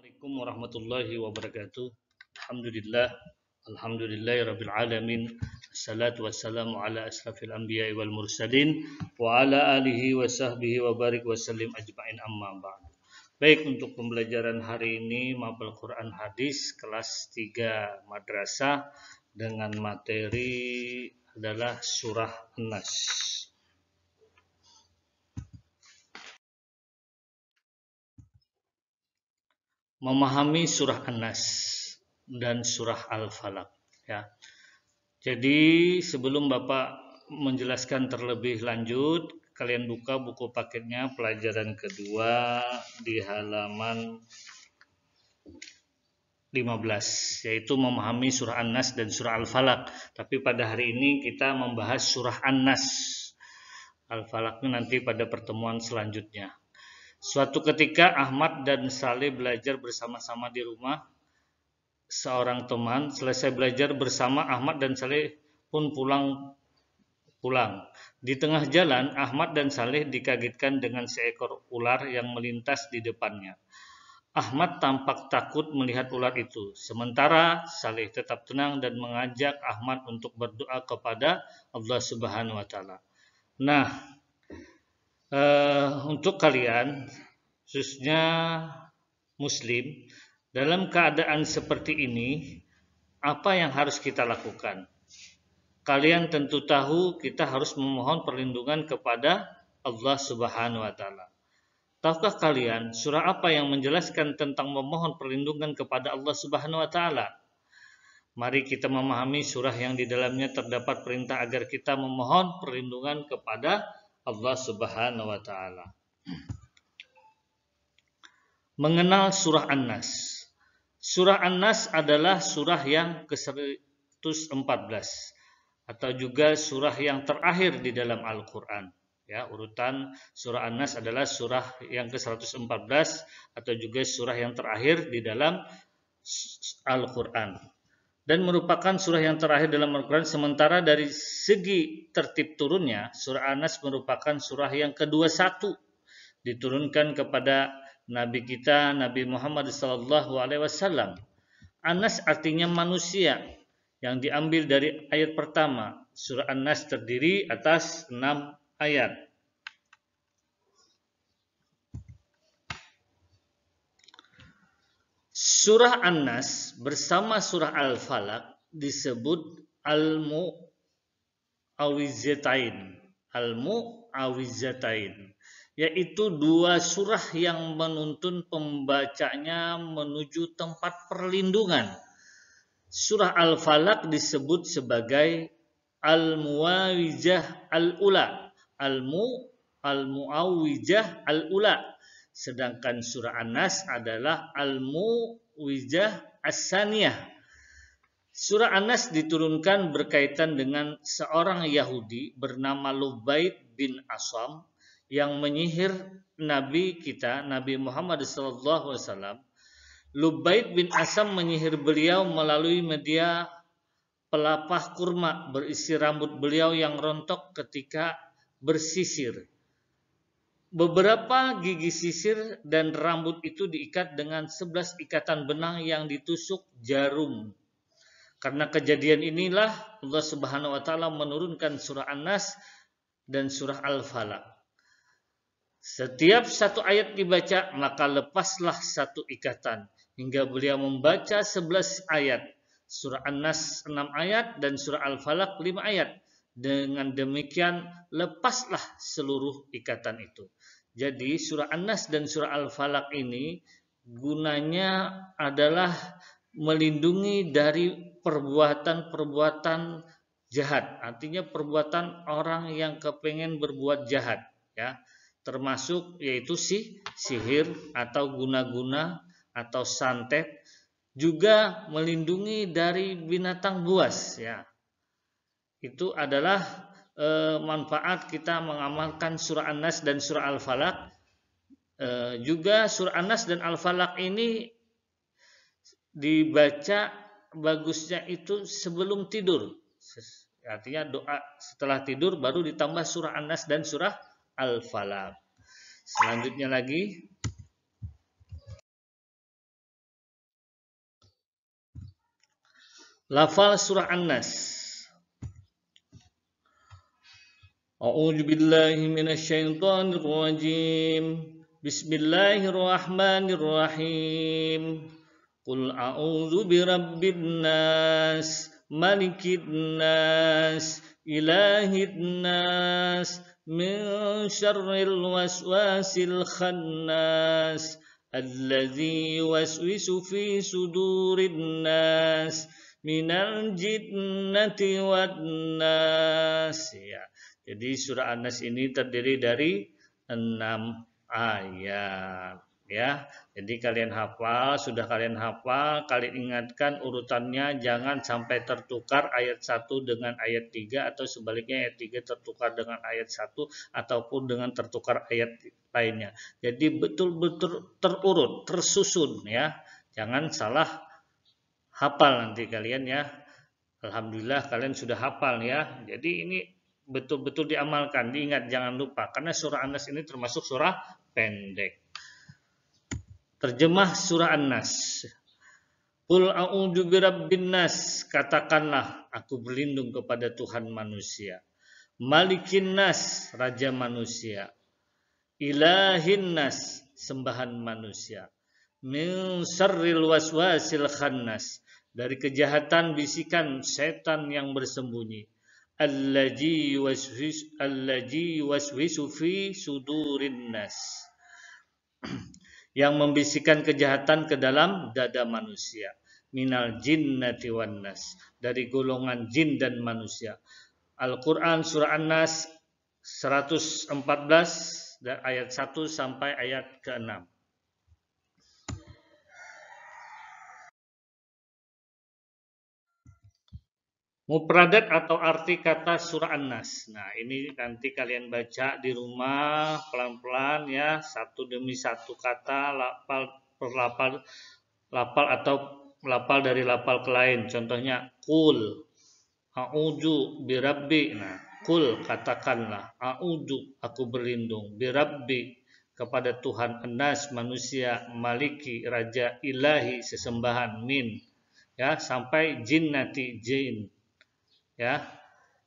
Assalamualaikum warahmatullahi wabarakatuh. Alhamdulillahirabbil alamin. Assalatu wassalamu ala asrafil anbiya'i wal mursalin wa ala alihi wa sahbihi wa barik wa sallim ajma'in, amma ba'du. Baik, untuk pembelajaran hari ini mapel Quran hadis kelas 3 madrasah dengan materi adalah surah An-Nas. Memahami surah An-Nas dan surah Al-Falaq, ya. Jadi sebelum Bapak menjelaskan terlebih lanjut, kalian buka buku paketnya pelajaran kedua di halaman 15, yaitu memahami surah An-Nas dan surah Al-Falaq. Tapi pada hari ini kita membahas surah An-Nas. Al-Falaqnya nanti pada pertemuan selanjutnya. Suatu ketika Ahmad dan Saleh belajar bersama-sama di rumah seorang teman. Selesai belajar bersama, Ahmad dan Saleh pun pulang. Di tengah jalan, Ahmad dan Saleh dikagetkan dengan seekor ular yang melintas di depannya. Ahmad tampak takut melihat ular itu. Sementara Saleh tetap tenang dan mengajak Ahmad untuk berdoa kepada Allah Subhanahu wa taala. Nah, untuk kalian, khususnya muslim, dalam keadaan seperti ini, apa yang harus kita lakukan? Kalian tentu tahu kita harus memohon perlindungan kepada Allah Subhanahu wa taala. Tahukah kalian surah apa yang menjelaskan tentang memohon perlindungan kepada Allah Subhanahu wa taala? Mari kita memahami surah yang di dalamnya terdapat perintah agar kita memohon perlindungan kepada Allah Subhanahu wa taala. Mengenal surah An-Nas. Surah An-Nas adalah surah yang ke-114 atau juga surah yang terakhir di dalam Al-Qur'an. Ya, urutan surah An-Nas adalah surah yang ke-114 atau juga surah yang terakhir di dalam Al-Qur'an. Dan merupakan surah yang terakhir dalam Al-Quran. Sementara dari segi tertib turunnya, surah An-Nas merupakan surah yang ke-21 diturunkan kepada Nabi kita, Nabi Muhammad SAW. An-Nas artinya manusia, yang diambil dari ayat pertama. Surah An-Nas terdiri atas 6 ayat. Surah An-Nas bersama surah Al-Falaq disebut Al-Mu'awwizatain. Al-Mu'awwizatain, yaitu dua surah yang menuntun pembacanya menuju tempat perlindungan. Surah Al-Falaq disebut sebagai Al-Mu'awwijah Al-Ula. Al-Mu'awwijah Al-Ula. Sedangkan surah An-Nas adalah Al-Mu'awwijah As-Saniyah. Surah An-Nas diturunkan berkaitan dengan seorang Yahudi bernama Lubaid bin Asam yang menyihir Nabi kita, Nabi Muhammad SAW. Lubaid bin Asam menyihir beliau melalui media pelapah kurma berisi rambut beliau yang rontok ketika bersisir. Beberapa gigi sisir dan rambut itu diikat dengan 11 ikatan benang yang ditusuk jarum. Karena kejadian inilah Allah Subhanahu wa taala menurunkan surah An-Nas dan surah Al-Falaq. Setiap satu ayat dibaca, maka lepaslah satu ikatan hingga beliau membaca 11 ayat. Surah An-Nas 6 ayat dan surah Al-Falaq 5 ayat. Dengan demikian lepaslah seluruh ikatan itu. Jadi surah An-Nas dan surah Al-Falaq ini gunanya adalah melindungi dari perbuatan-perbuatan jahat. Artinya perbuatan orang yang kepengen berbuat jahat, ya. Termasuk yaitu sihir atau guna-guna atau santet. Juga melindungi dari binatang buas, ya. Itu adalah manfaat kita mengamalkan surah An-Nas dan surah Al-Falaq. Juga surah An-Nas dan Al-Falaq ini dibaca bagusnya itu sebelum tidur. Artinya doa setelah tidur baru ditambah surah An-Nas dan surah Al-Falaq. Selanjutnya lagi Lafal surah An-Nas. A'udzu billahi minasyaitonir rajim. Bismillahirrahmanirrahim. Qul a'udzu birabbin nas, malikin nas, ilahin nas, min syarril waswasil khannas, alladzi yuwaswisu fi sudurin nas, minal jinnati wan nas. Ya. Jadi surah An-Nas ini terdiri dari 6 ayat. Ya, jadi kalian hafal, sudah kalian hafal, kalian ingatkan urutannya, jangan sampai tertukar ayat 1 dengan ayat 3 atau sebaliknya ayat 3 tertukar dengan ayat 1 ataupun dengan tertukar ayat lainnya. Jadi betul-betul terurut, tersusun ya. Jangan salah hafal nanti kalian ya. Alhamdulillah kalian sudah hafal ya. Jadi ini betul-betul diamalkan, diingat, jangan lupa karena surah An-Nas ini termasuk surah pendek. Terjemah surah An-Nas. Qul a'udzu birabbin nas, katakanlah aku berlindung kepada Tuhan manusia. Malikin nas, raja manusia. Ilahin nas, sembahan manusia. Min syarril waswasil khannas, dari kejahatan bisikan setan yang bersembunyi. Allazi yuwaswisu fi sudurin nas, yang membisikkan kejahatan ke dalam dada manusia. Minal jinnati wan nas, dari golongan jin dan manusia. Al-Quran surah An-Nas 114 ayat 1 sampai ayat ke-6. Mufradat atau arti kata surah An-Nas. Nah, ini nanti kalian baca di rumah pelan-pelan ya, satu demi satu kata, lapal per lapal atau lapal dari lapal ke lain. Contohnya qul, a'udzu birabbi. Nah, qul katakanlah, a'udzu aku berlindung, birabbi kepada Tuhan An-Nas manusia, maliki raja, ilahi sesembahan, min ya sampai jinnati jin. Ya,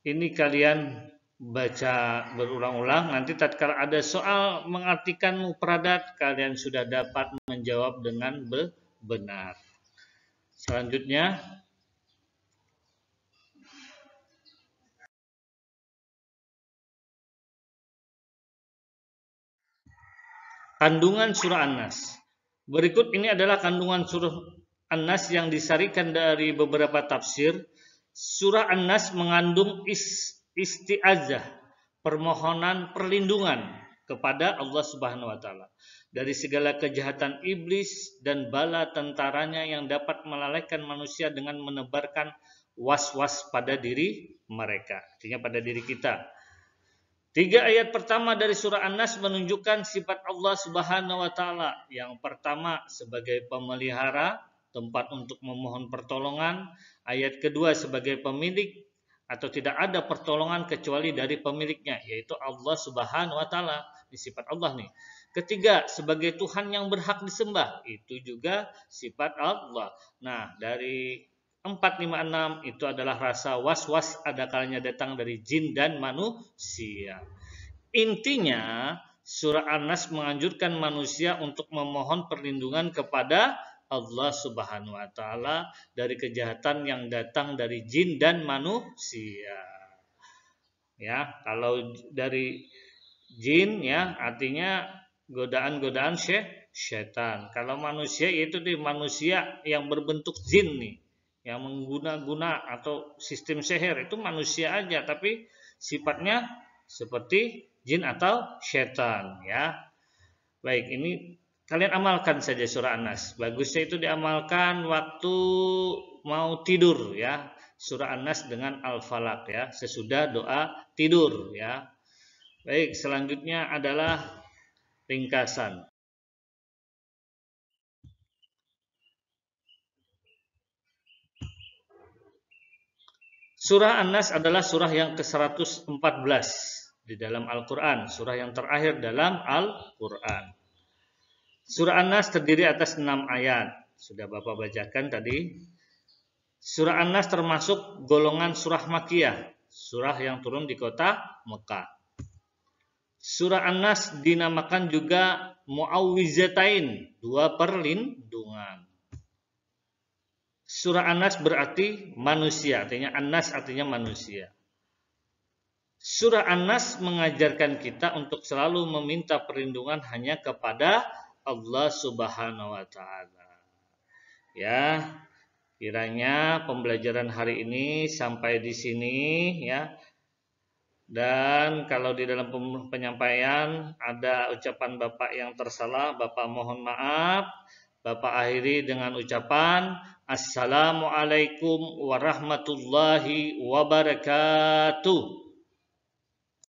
ini kalian baca berulang-ulang. Nanti tatkala ada soal mengartikan mufradat, kalian sudah dapat menjawab dengan benar. Selanjutnya, kandungan surah An-Nas. Berikut ini adalah kandungan surah An-Nas yang disarikan dari beberapa tafsir. Surah An-Nas mengandung isti'azah, permohonan perlindungan kepada Allah Subhanahu wa taala dari segala kejahatan iblis dan bala tentaranya yang dapat melalaikan manusia dengan menebarkan was-was pada diri mereka, artinya pada diri kita. 3 ayat pertama dari surah An-Nas menunjukkan sifat Allah Subhanahu wa taala. Yang pertama sebagai pemelihara, tempat untuk memohon pertolongan. Ayat kedua sebagai pemilik atau tidak ada pertolongan kecuali dari pemiliknya, yaitu Allah Subhanahu wa taala. Ini sifat Allah nih. Ketiga, sebagai Tuhan yang berhak disembah. Itu juga sifat Allah. Nah, dari 4, 5, 6 itu adalah rasa was-was ada kalanya datang dari jin dan manusia. Intinya, surah An-Nas menganjurkan manusia untuk memohon perlindungan kepada Allah Subhanahu wa taala dari kejahatan yang datang dari jin dan manusia. Ya, kalau dari jin ya artinya godaan-godaan syaitan. Kalau manusia yaitu di manusia yang berbentuk jin nih, yang mengguna-guna atau sistem sihir itu manusia aja tapi sifatnya seperti jin atau syaitan ya. Baik, ini kalian amalkan saja surah An-Nas. Bagusnya itu diamalkan waktu mau tidur ya. Surah An-Nas dengan Al-Falaq ya, sesudah doa tidur ya. Baik, selanjutnya adalah ringkasan. Surah An-Nas adalah surah yang ke-114 di dalam Al-Quran. Surah yang terakhir dalam Al-Quran. Surah An-Nas terdiri atas 6 ayat. Sudah Bapak bacakan tadi. Surah An-Nas termasuk golongan surah Makkiyah, surah yang turun di kota Mekah. Surah An-Nas dinamakan juga Mu'awwizatain, 2 perlindungan. Surah An-Nas berarti manusia, artinya An-Nas artinya manusia. Surah An-Nas mengajarkan kita untuk selalu meminta perlindungan hanya kepada Allah Subhanahu wa taala. Ya, kiranya pembelajaran hari ini sampai di sini ya. Dan kalau di dalam penyampaian ada ucapan Bapak yang tersalah, Bapak mohon maaf. Bapak akhiri dengan ucapan Assalamualaikum warahmatullahi wabarakatuh.